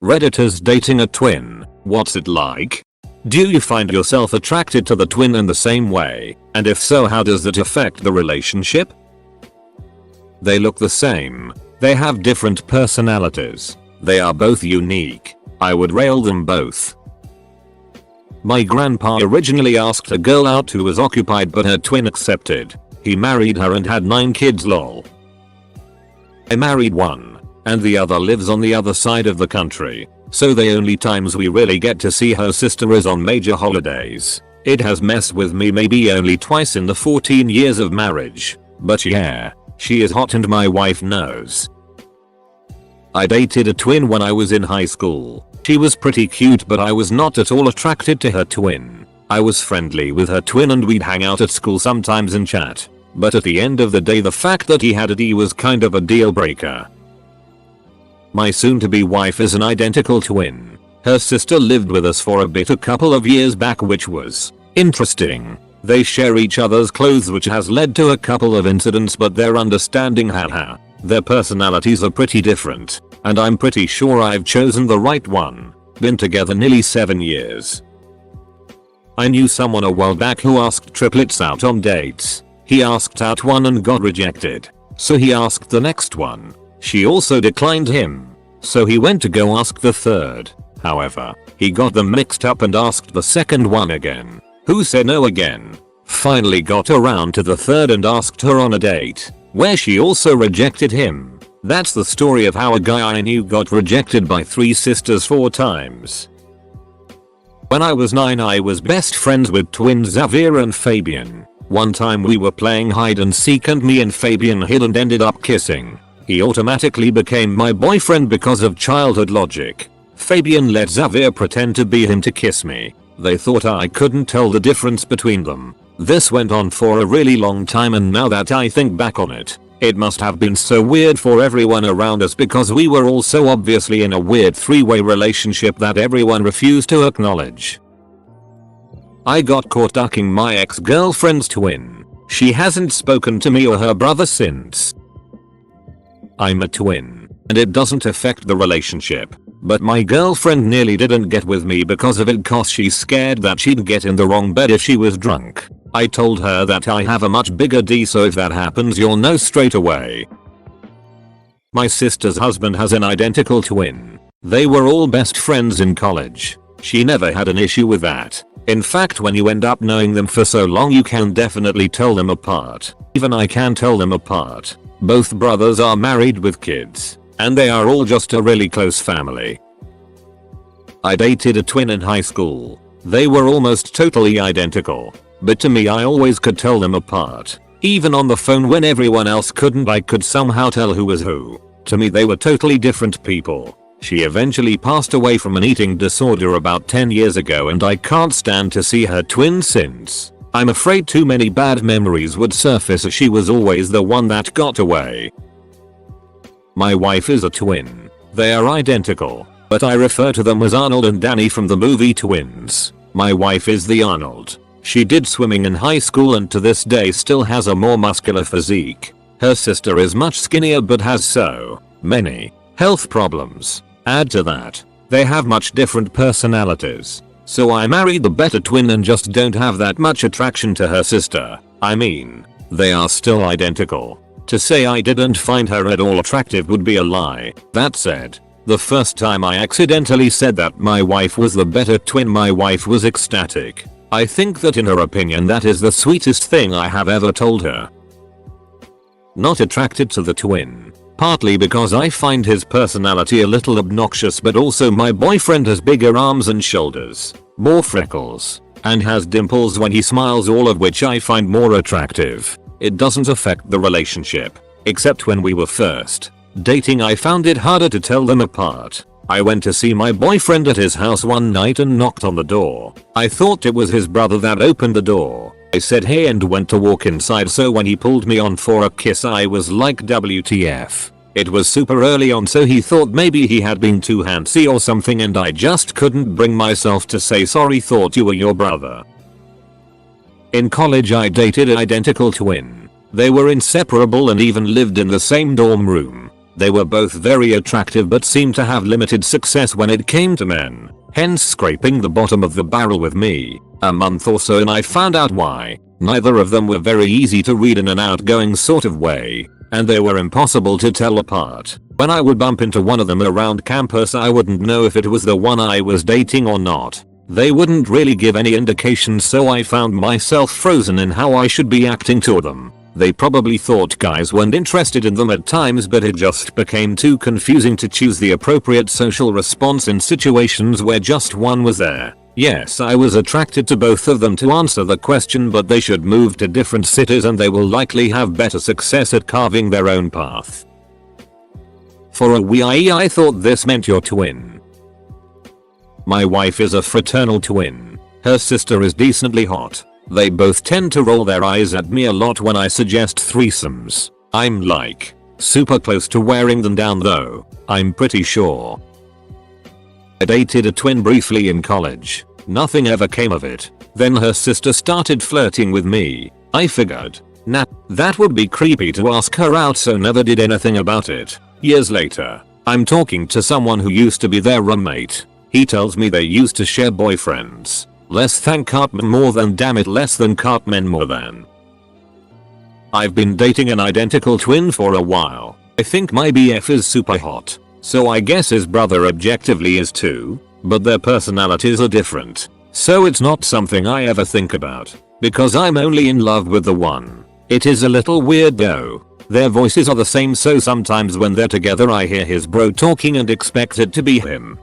Redditors dating a twin, what's it like? Do you find yourself attracted to the twin in the same way, and if so, how does that affect the relationship? They look the same. They have different personalities. They are both unique. I would rail them both. My grandpa originally asked a girl out who was occupied, but her twin accepted. He married her and had 9 kids lol. I married one, and the other lives on the other side of the country, so the only times we really get to see her sister is on major holidays. It has messed with me maybe only twice in the 14 years of marriage, but yeah, she is hot and my wife knows. I dated a twin when I was in high school. She was pretty cute, but I was not at all attracted to her twin. I was friendly with her twin and we'd hang out at school sometimes and chat, but at the end of the day the fact that he had a D was kind of a deal breaker. My soon-to-be wife is an identical twin. Her sister lived with us for a bit a couple of years back, which was interesting. They share each other's clothes, which has led to a couple of incidents, but they're understanding. Haha. Their personalities are pretty different, and I'm pretty sure I've chosen the right one. Been together nearly 7 years. I knew someone a while back who asked triplets out on dates. He asked out one and got rejected, so he asked the next one. She also declined him, so he went to go ask the third. However, he got them mixed up and asked the second one again, who said no again. Finally got around to the third and asked her on a date, where she also rejected him. That's the story of how a guy I knew got rejected by 3 sisters 4 times. When I was 9, I was best friends with twins Xavier and Fabian. One time we were playing hide and seek and me and Fabian hid and ended up kissing. He automatically became my boyfriend because of childhood logic. Fabian let Xavier pretend to be him to kiss me. They thought I couldn't tell the difference between them. This went on for a really long time, and now that I think back on it, it must have been so weird for everyone around us because we were all so obviously in a weird 3-way relationship that everyone refused to acknowledge. I got caught ducking my ex-girlfriend's twin. She hasn't spoken to me or her brother since. I'm a twin, and it doesn't affect the relationship, but my girlfriend nearly didn't get with me because of it cause she's scared that she'd get in the wrong bed if she was drunk. I told her that I have a much bigger D, so if that happens you'll know straight away. My sister's husband has an identical twin. They were all best friends in college. She never had an issue with that. In fact, when you end up knowing them for so long you can definitely tell them apart. Even I can tell them apart. Both brothers are married with kids, and they are all just a really close family. I dated a twin in high school. They were almost totally identical, but to me I always could tell them apart. Even on the phone when everyone else couldn't, I could somehow tell who was who. To me they were totally different people. She eventually passed away from an eating disorder about 10 years ago, and I can't stand to see her twin since. I'm afraid too many bad memories would surface, as she was always the one that got away. My wife is a twin. They are identical, but I refer to them as Arnold and Danny from the movie Twins. My wife is the Arnold. She did swimming in high school and to this day still has a more muscular physique. Her sister is much skinnier but has so many health problems. Add to that, they have much different personalities. So I married the better twin and just don't have that much attraction to her sister. I mean, they are still identical. To say I didn't find her at all attractive would be a lie. That said, the first time I accidentally said that my wife was the better twin, my wife was ecstatic. I think that in her opinion that is the sweetest thing I have ever told her. Not attracted to the twin. Partly because I find his personality a little obnoxious, but also my boyfriend has bigger arms and shoulders, more freckles, and has dimples when he smiles, all of which I find more attractive. It doesn't affect the relationship, except when we were first dating I found it harder to tell them apart. I went to see my boyfriend at his house one night and knocked on the door. I thought it was his brother that opened the door. I said hey and went to walk inside, so when he pulled me on for a kiss I was like WTF. It was super early on, so he thought maybe he had been too handsy or something, and I just couldn't bring myself to say sorry, thought you were your brother. In college I dated an identical twin. They were inseparable and even lived in the same dorm room. They were both very attractive but seemed to have limited success when it came to men, hence scraping the bottom of the barrel with me. A month or so and I found out why. Neither of them were very easy to read in an outgoing sort of way, and they were impossible to tell apart. When I would bump into one of them around campus I wouldn't know if it was the one I was dating or not. They wouldn't really give any indication, so I found myself frozen in how I should be acting toward them. They probably thought guys weren't interested in them at times, but it just became too confusing to choose the appropriate social response in situations where just one was there. Yes, I was attracted to both of them to answer the question, but they should move to different cities and they will likely have better success at carving their own path. For a wee I thought this meant your twin. My wife is a fraternal twin. Her sister is decently hot. They both tend to roll their eyes at me a lot when I suggest threesomes. I'm like super close to wearing them down though, I'm pretty sure. I dated a twin briefly in college. Nothing ever came of it. Then her sister started flirting with me. I figured, nah, that would be creepy to ask her out, so never did anything about it. Years later, I'm talking to someone who used to be their roommate. He tells me they used to share boyfriends. Less than Cartman more than, damn it, less than Cartman more than. I've been dating an identical twin for a while. I think my BF is super hot. So I guess his brother objectively is too, but their personalities are different. So it's not something I ever think about, because I'm only in love with the one. It is a little weird though. Their voices are the same, so sometimes when they're together I hear his bro talking and expect it to be him.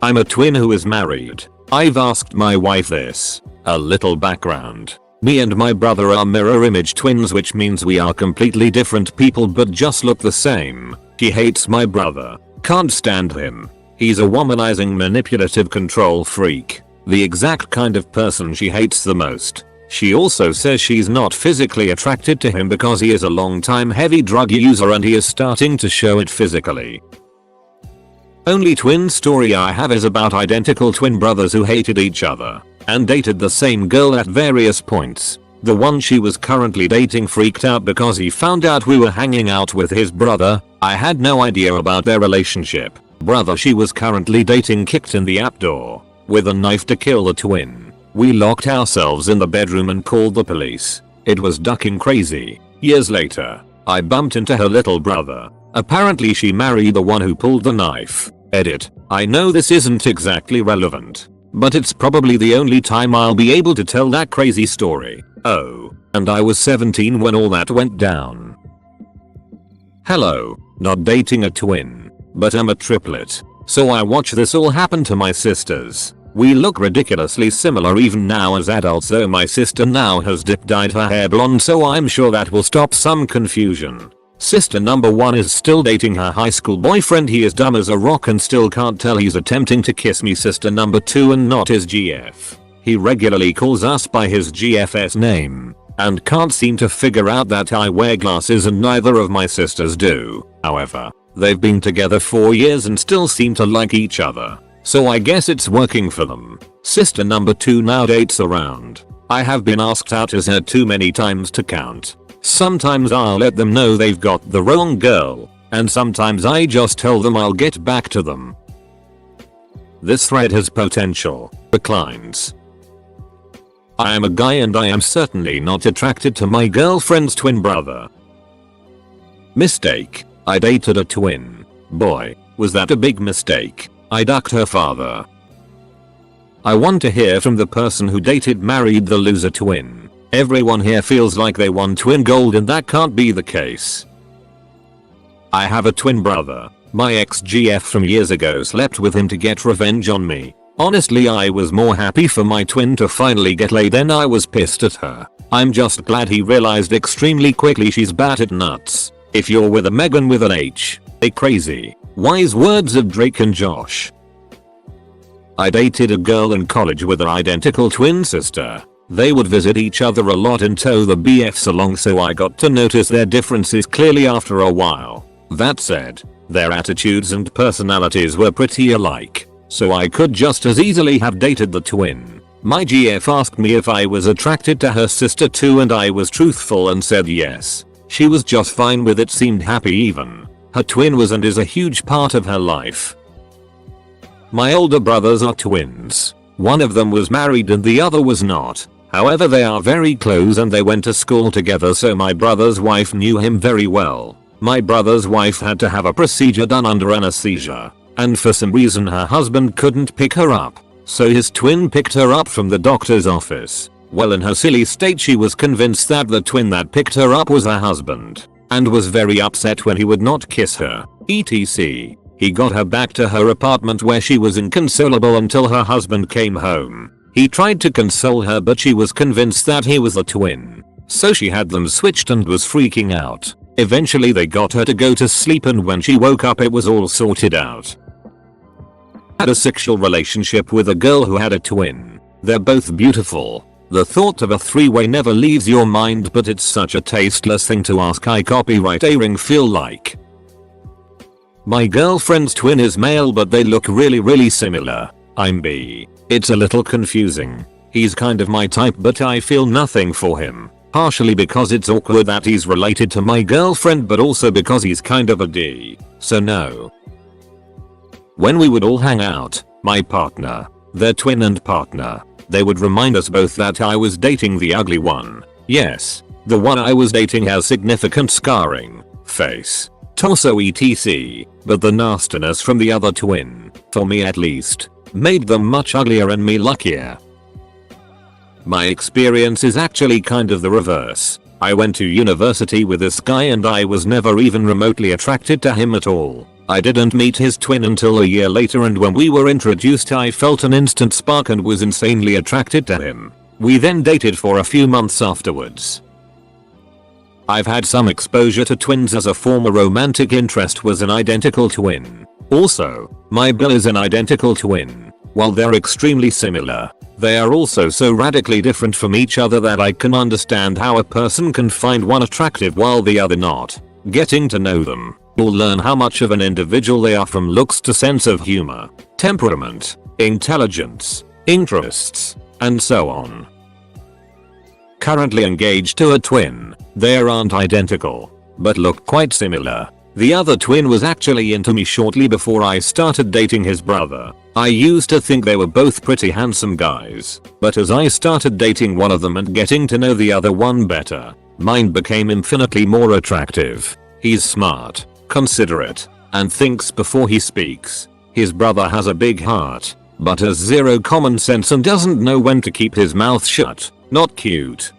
I'm a twin who is married. I've asked my wife this. A little background. Me and my brother are mirror image twins, which means we are completely different people but just look the same. She hates my brother. Can't stand him. He's a womanizing, manipulative control freak. The exact kind of person she hates the most. She also says she's not physically attracted to him because he is a long-time heavy drug user and he is starting to show it physically. Only twin story I have is about identical twin brothers who hated each other and dated the same girl at various points. The one she was currently dating freaked out because he found out we were hanging out with his brother. I had no idea about their relationship. Brother she was currently dating kicked in the app door with a knife to kill the twin. We locked ourselves in the bedroom and called the police. It was ducking crazy. Years later, I bumped into her little brother. Apparently she married the one who pulled the knife. Edit. I know this isn't exactly relevant, but it's probably the only time I'll be able to tell that crazy story. Oh, and I was 17 when all that went down. Hello, not dating a twin, but I'm a triplet. So I watch this all happen to my sisters. We look ridiculously similar even now as adults, though my sister now has dyed her hair blonde, so I'm sure that will stop some confusion. Sister number 1 is still dating her high school boyfriend. He is dumb as a rock and still can't tell he's attempting to kiss me. Sister number 2 and not his GF. He regularly calls us by his GF's name and can't seem to figure out that I wear glasses and neither of my sisters do. However, they've been together 4 years and still seem to like each other. So I guess it's working for them. Sister number 2 now dates around. I have been asked out as her too many times to count. Sometimes I'll let them know they've got the wrong girl, and sometimes I just tell them I'll get back to them. This thread has potential. Declines. I am a guy and I am certainly not attracted to my girlfriend's twin brother. Mistake. I dated a twin. Boy, was that a big mistake. I ducked her father. I want to hear from the person who married the loser twin. Everyone here feels like they won twin gold and that can't be the case. I have a twin brother. My ex-GF from years ago slept with him to get revenge on me. Honestly, I was more happy for my twin to finally get laid than I was pissed at her. I'm just glad he realized extremely quickly she's battered nuts. If you're with a Megan with an H, they crazy. Wise words of Drake and Josh. I dated a girl in college with an identical twin sister. They would visit each other a lot and tow the BFs along, so I got to notice their differences clearly after a while. That said, their attitudes and personalities were pretty alike, so I could just as easily have dated the twin. My GF asked me if I was attracted to her sister too and I was truthful and said yes. She was just fine with it, seemed happy even. Her twin was and is a huge part of her life. My older brothers are twins. One of them was married and the other was not. However, they are very close and they went to school together, so my brother's wife knew him very well. My brother's wife had to have a procedure done under anesthesia, and for some reason her husband couldn't pick her up. So his twin picked her up from the doctor's office. Well, in her silly state she was convinced that the twin that picked her up was her husband, and was very upset when he would not kiss her, etc. He got her back to her apartment where she was inconsolable until her husband came home. He tried to console her but she was convinced that he was the twin. So she had them switched and was freaking out. Eventually they got her to go to sleep and when she woke up it was all sorted out. Had a sexual relationship with a girl who had a twin. They're both beautiful. The thought of a three-way never leaves your mind, but it's such a tasteless thing to ask. I copyright airing feel like. My girlfriend's twin is male but they look really similar. I'm bi. It's a little confusing. He's kind of my type but I feel nothing for him. Partially because it's awkward that he's related to my girlfriend but also because he's kind of a D. So no. When we would all hang out, my partner, their twin and partner, they would remind us both that I was dating the ugly one. Yes, the one I was dating has significant scarring, face, torso etc. But the nastiness from the other twin, for me at least, made them much uglier and me luckier. My experience is actually kind of the reverse. I went to university with this guy and I was never even remotely attracted to him at all. I didn't meet his twin until a year later and when we were introduced I felt an instant spark and was insanely attracted to him. We then dated for a few months afterwards. I've had some exposure to twins as a former romantic interest was an identical twin. Also, my bill is an identical twin. While they're extremely similar, they are also so radically different from each other that I can understand how a person can find one attractive while the other not. Getting to know them, you'll learn how much of an individual they are from looks to sense of humor, temperament, intelligence, interests, and so on. Currently engaged to a twin. They aren't identical, but look quite similar. The other twin was actually into me shortly before I started dating his brother. I used to think they were both pretty handsome guys, but as I started dating one of them and getting to know the other one better, mine became infinitely more attractive. He's smart, considerate, and thinks before he speaks. His brother has a big heart, but has zero common sense and doesn't know when to keep his mouth shut. Not cute.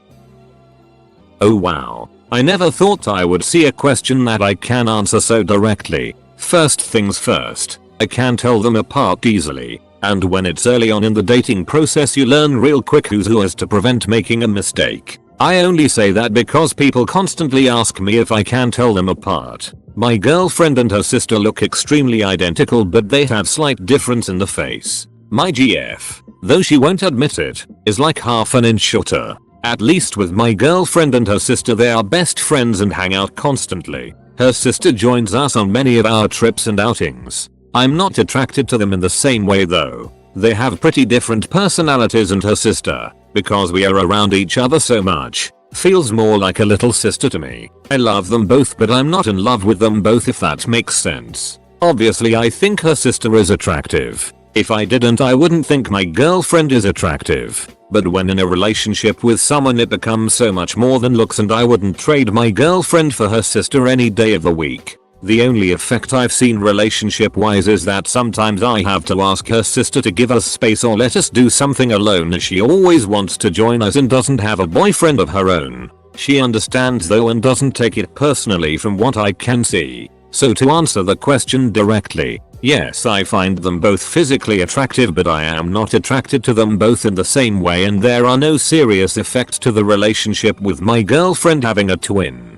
Oh wow. I never thought I would see a question that I can answer so directly. First things first, I can tell them apart easily, and when it's early on in the dating process you learn real quick who's who as to prevent making a mistake. I only say that because people constantly ask me if I can tell them apart. My girlfriend and her sister look extremely identical but they have slight difference in the face. My GF, though she won't admit it, is like half an inch shorter. At least with my girlfriend and her sister they are best friends and hang out constantly. Her sister joins us on many of our trips and outings. I'm not attracted to them in the same way though. They have pretty different personalities and her sister, because we are around each other so much, feels more like a little sister to me. I love them both but I'm not in love with them both if that makes sense. Obviously I think her sister is attractive. If I didn't I wouldn't think my girlfriend is attractive. But when in a relationship with someone it becomes so much more than looks and I wouldn't trade my girlfriend for her sister any day of the week. The only effect I've seen relationship wise is that sometimes I have to ask her sister to give us space or let us do something alone as she always wants to join us and doesn't have a boyfriend of her own. She understands though and doesn't take it personally from what I can see. So to answer the question directly, yes, I find them both physically attractive but I am not attracted to them both in the same way and there are no serious effects to the relationship with my girlfriend having a twin.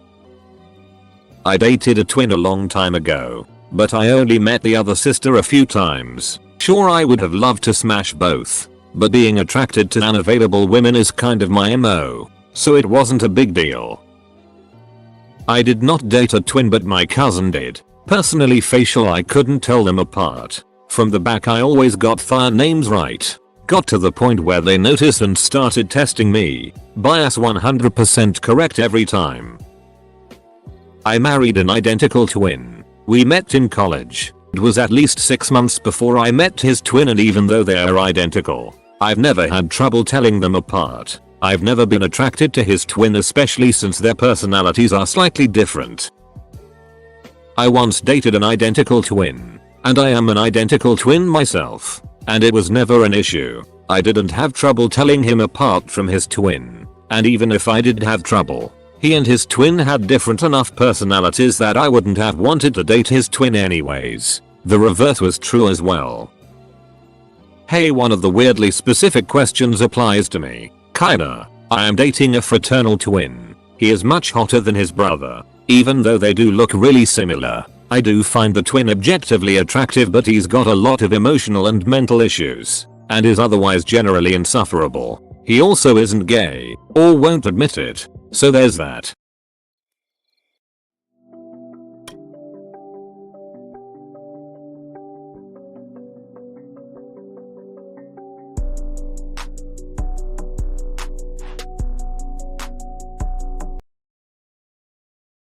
I dated a twin a long time ago, but I only met the other sister a few times. Sure, I would have loved to smash both, but being attracted to unavailable women is kind of my MO, so it wasn't a big deal. I did not date a twin but my cousin did. Personally facial I couldn't tell them apart. From the back I always got their names right. Got to the point where they noticed and started testing me. Bias 100% correct every time. I married an identical twin. We met in college. It was at least 6 months before I met his twin, and even though they are identical, I've never had trouble telling them apart. I've never been attracted to his twin, especially since their personalities are slightly different. I once dated an identical twin, and I am an identical twin myself, and it was never an issue. I didn't have trouble telling him apart from his twin, and even if I did have trouble, he and his twin had different enough personalities that I wouldn't have wanted to date his twin anyways. The reverse was true as well. Hey, one of the weirdly specific questions applies to me. Kinda. I am dating a fraternal twin. He is much hotter than his brother. Even though they do look really similar, I do find the twin objectively attractive, but he's got a lot of emotional and mental issues, and is otherwise generally insufferable. He also isn't gay, or won't admit it, so there's that.